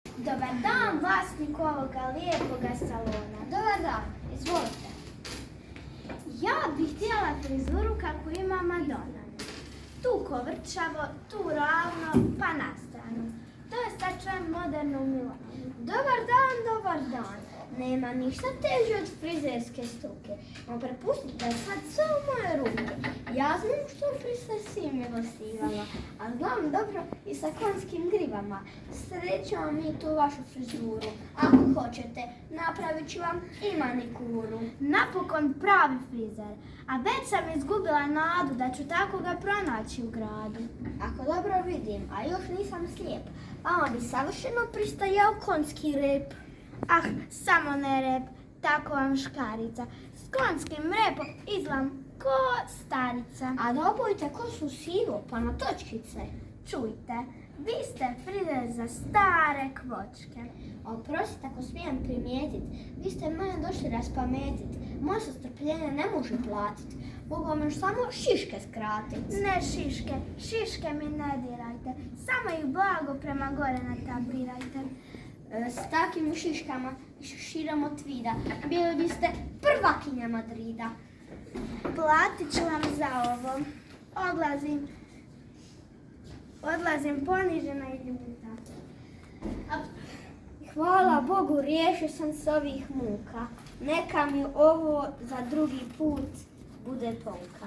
Dobar dan, vlasnik ovoga lijepoga salona. Dobar dan, izvolite. Ja bih htjela frizuru kako ima Madonna. Tu kovrčavo, tu ravno, pa na stranu. To je sačujem modernu Milanu. Dobar dan. Nema ništa teže od frizerske struke. No prepustite sad sve u moje ruke. Ja znam što frizerska si milostivala, a znam dobro i sa konjskim grivama. Srećemo mi tu vašu frizuru. Ako hoćete, napravit ću vam i manikuru. Napokon pravi frizer, a već sam izgubila nadu da ću tako ga pronaći u gradu. Ako dobro vidim, a još nisam slijep, vama bi savršeno pristajao konjski rep. Ah, samo ne rep, tako vam škarica. S konjskim repom izgledam ko starica. A da obojite kosu sivo, pa na točkice. Čujte, vi ste frizer za stare kvočke. Oprostite ako smijem primijetit, vi ste mene došli raspametit. Moje se strpljenje ne može platit. Mogu vam još samo šiške skratit. Ne šiške, šiške mi ne dirajte. Samo ih blago prema gore natapirajte. S takim šiškama širom od vida bili biste prvakinja Madrida. Platit ću vam za ovo. Odlazim ponižena i ljuta. Hvala Bogu, riješio sam s ovih muka. Neka mi ovo za drugi put bude pouka.